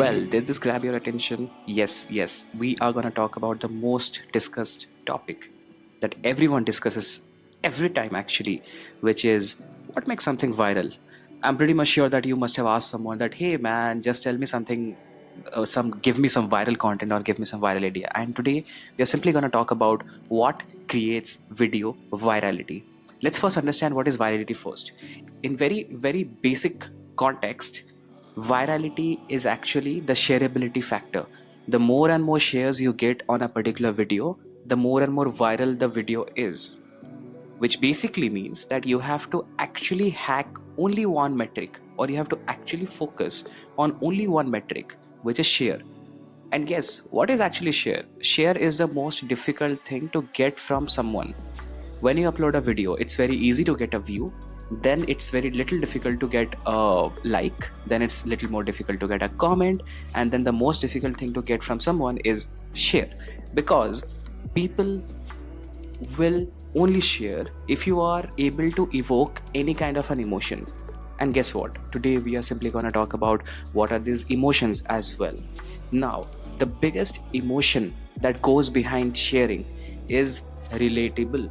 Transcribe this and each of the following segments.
Well, did this grab your attention? Yes. We are going to talk about the most discussed topic that everyone discusses every time, actually, which is what makes something viral. I'm pretty much sure that you must have asked someone that, hey man, just tell me something, give me some viral content or give me some viral idea. And today we are simply going to talk about what creates video virality. Let's first understand what is virality first. In very basic context, virality is actually the shareability factor. The more and more shares you get on a particular video, the more and more viral the video is, which basically means that you have to actually hack only one metric, or you have to actually focus on only one metric, which is share. And guess what is actually share? Share is the most difficult thing to get from someone. When you upload a video, it's very easy to get a view, then it's very little difficult to get a like, then it's little more difficult to get a comment, and then the most difficult thing to get from someone is share. Because people will only share if you are able to evoke any kind of an emotion. And guess what? Today we are simply going to talk about what are these emotions as well. Now, the biggest emotion that goes behind sharing is relatable.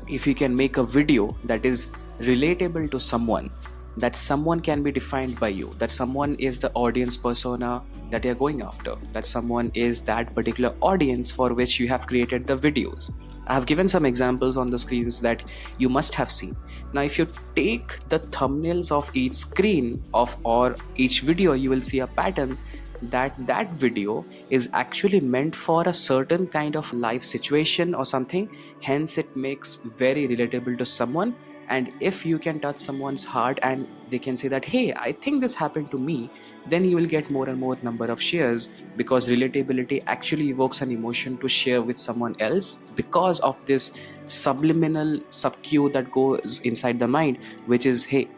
If you can make a video that is relatable to someone, that someone can be defined by you, that someone is the audience persona that you're going after, that someone is that particular audience for which you have created the videos. I have given some examples on the screens that you must have seen. Now, if you take the thumbnails of each screen of or each video, you will see a pattern that video is actually meant for a certain kind of life situation or something. Hence it makes very relatable to someone. And if you can touch someone's heart and they can say that, hey, I think this happened to me, then you will get more and more number of shares, because relatability actually evokes an emotion to share with someone else because of this subliminal sub cue that goes inside the mind, which is, hey,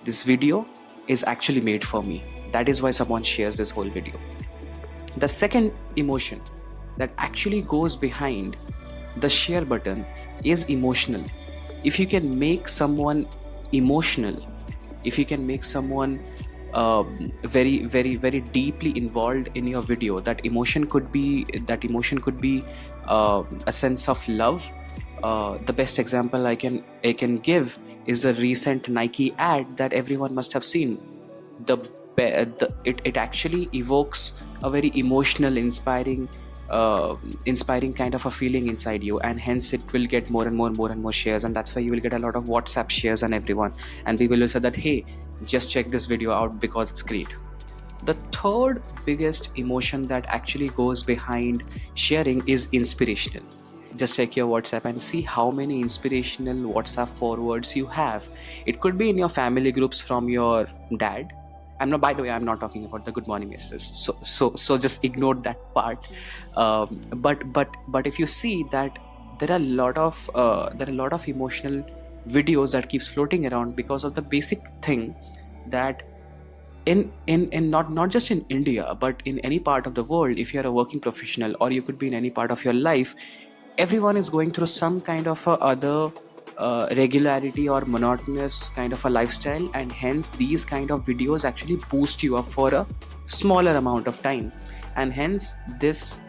this video is actually made for me. That is why someone shares this whole video. The second emotion that actually goes behind the share button is emotional. If you can make someone emotional, if you can make someone very deeply involved in your video, that emotion could be a sense of love. The best example I can give is the recent Nike ad that everyone must have seen. It actually evokes a very emotional, inspiring kind of a feeling inside you, and hence it will get more and more shares, and that's why you will get a lot of WhatsApp shares on everyone, and people will say that, hey, just check this video out because it's great. The third biggest emotion that actually goes behind sharing is inspirational. Just check your WhatsApp and see how many inspirational WhatsApp forwards you have. It could be in your family groups from your dad. By the way, I'm not talking about the good morning messages. So just ignore that part. But if you see that there are a lot of emotional videos that keeps floating around because of the basic thing that in not just in India, but in any part of the world, if you're a working professional or you could be in any part of your life, everyone is going through some kind of a other regularity or monotonous kind of a lifestyle, and hence these kind of videos actually boost you up for a smaller amount of time, and hence this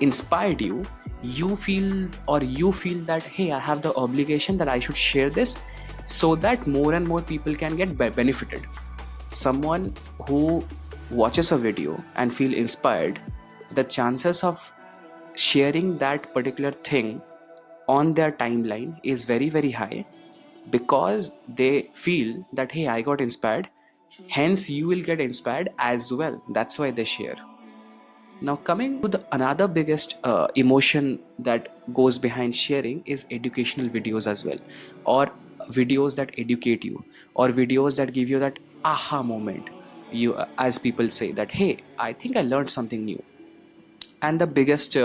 inspired you feel that, hey, I have the obligation that I should share this so that more and more people can get benefited. Someone who watches a video and feel inspired, the chances of sharing that particular thing on their timeline is very high, because they feel that, hey, I got inspired, hence you will get inspired as well. That's why they share. Now, coming to the another biggest emotion that goes behind sharing is educational videos as well, or videos that educate you, or videos that give you that aha moment. You, as people say that, hey, I think I learned something new. And the biggest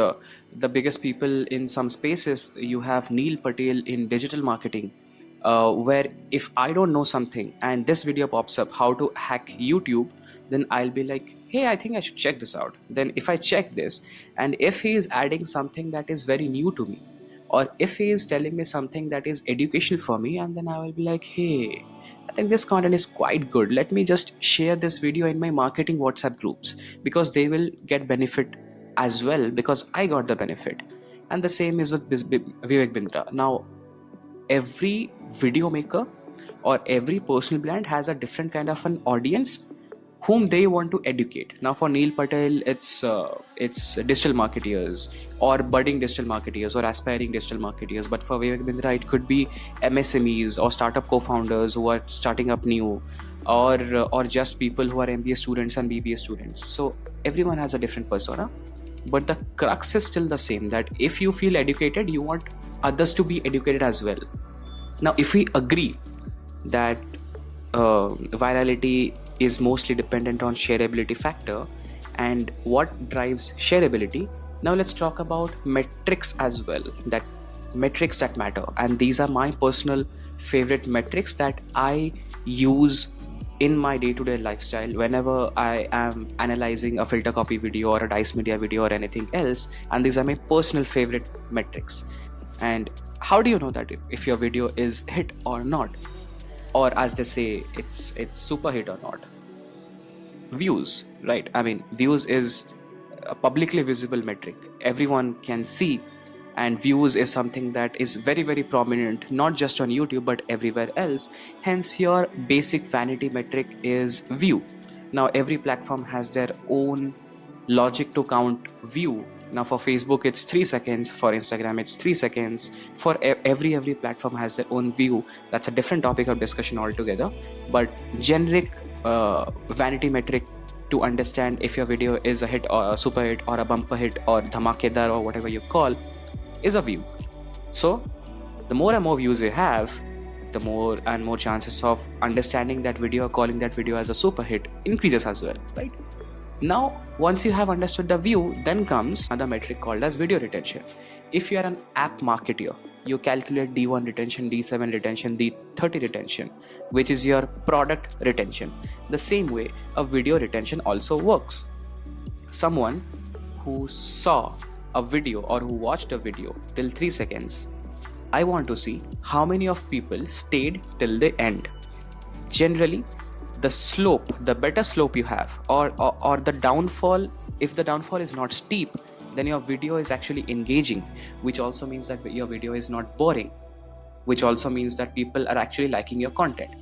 people in some spaces, you have Neil Patel in digital marketing, where if I don't know something and this video pops up, how to hack YouTube, then I'll be like, hey, I think I should check this out. Then if I check this, and if he is adding something that is very new to me, or if he is telling me something that is educational for me, and then I will be like, hey, I think this content is quite good, let me just share this video in my marketing WhatsApp groups, because they will get benefit as well, because I got the benefit. And the same is with Vivek Bindra. Now every video maker or every personal brand has a different kind of an audience whom they want to educate. Now for Neil Patel, it's digital marketeers or budding digital marketeers or aspiring digital marketeers. But for Vivek Bindra, it could be MSMEs or startup co-founders who are starting up new, or just people who are MBA students and BBA students. So everyone has a different persona, but the crux is still the same, that if you feel educated, you want others to be educated as well. Now if we agree that virality is mostly dependent on shareability factor, and what drives shareability, now let's talk about metrics as well, that metrics that matter. And these are my personal favorite metrics that I use in my day-to-day lifestyle whenever I am analyzing a filter copy video or a Dice Media video or anything else. And these are my personal favorite metrics. And how do you know that if your video is hit or not, or as they say, it's super hit or not? Views, right? I mean, views is a publicly visible metric, everyone can see. And views is something that is very very prominent, not just on YouTube but everywhere else. Hence your basic vanity metric is view. Now every platform has their own logic to count view. Now for Facebook it's 3 seconds, for Instagram it's 3 seconds, for every platform has their own view. That's a different topic of discussion altogether. But generic vanity metric to understand if your video is a hit or a super hit or a bumper hit or dhamakedar or whatever you call is a view. So the more and more views you have, the more and more chances of understanding that video or calling that video as a super hit increases as well, right? Now once you have understood the view, then comes another metric called as video retention. If you are an app marketer, you calculate D1 retention, D7 retention, D30 retention, which is your product retention. The same way a video retention also works. Someone who saw a video or who watched a video till 3 seconds, I want to see how many of people stayed till the end. Generally, the slope, the better slope you have, or the downfall, if the downfall is not steep, then your video is actually engaging, which also means that your video is not boring, which also means that people are actually liking your content.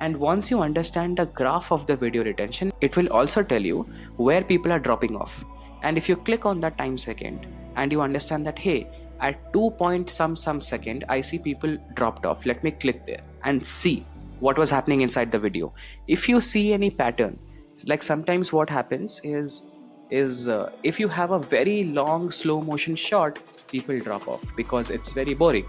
And once you understand the graph of the video retention, it will also tell you where people are dropping off. And if you click on that time second and you understand that, hey, at 2 point some second I see people dropped off, let me click there and see what was happening inside the video. If you see any pattern, like sometimes what happens is if you have a very long slow motion shot, people drop off because it's very boring.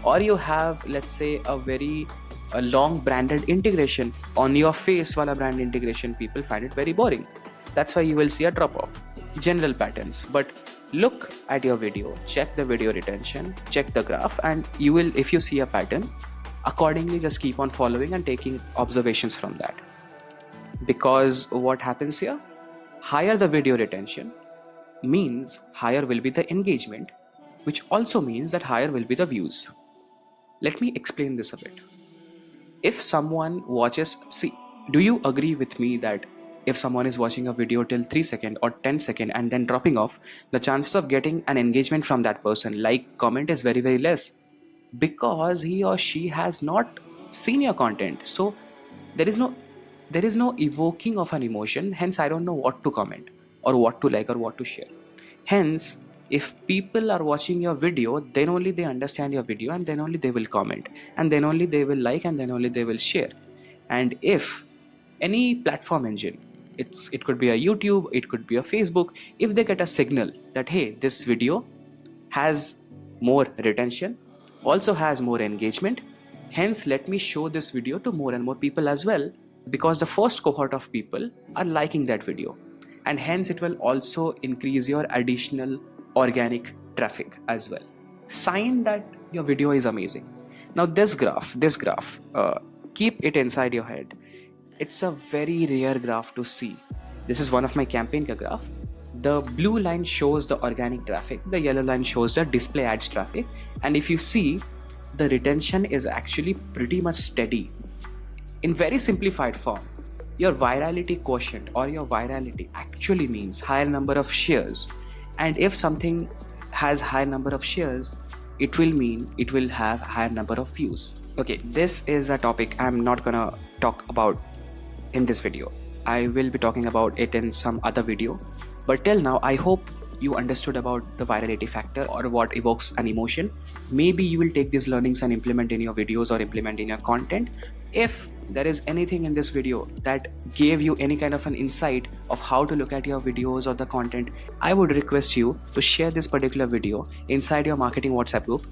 Or you have, let's say, a long branded integration on your face wala brand integration, people find it very boring. That's why you will see a drop off. General patterns. But look at your video, check the video retention, check the graph, and you will, if you see a pattern, accordingly just keep on following and taking observations from that. Because what happens here, higher the video retention means higher will be the engagement, which also means that higher will be the views. Let me explain this a bit. If someone watches, see, do you agree with me that if someone is watching a video till 3 seconds or 10 seconds and then dropping off, the chances of getting an engagement from that person, like comment, is very very less, because he or she has not seen your content. So there is no evoking of an emotion. Hence I don't know what to comment or what to like or what to share. Hence, if people are watching your video, then only they understand your video, and then only they will comment, and then only they will like, and then only they will share. And if any platform engine, it could be a YouTube, it could be a Facebook, if they get a signal that, hey, this video has more retention, also has more engagement, hence let me show this video to more and more people as well, because the first cohort of people are liking that video, and hence it will also increase your additional organic traffic as well. Sign that your video is amazing. Now this graph, keep it inside your head. It's a very rare graph to see. This is one of my campaign ka graph. The blue line shows the organic traffic, the yellow line shows the display ads traffic, and if you see, the retention is actually pretty much steady. In very simplified form, your virality quotient or your virality actually means higher number of shares, and if something has high number of shares, it will mean it will have higher number of views. Okay, this is a topic I'm not gonna talk about in this video. I will be talking about it in some other video. But till now, I hope you understood about the virality factor or what evokes an emotion. Maybe you will take these learnings and implement in your videos or implement in your content. If there is anything in this video that gave you any kind of an insight of how to look at your videos or the content, I would request you to share this particular video inside your marketing WhatsApp group.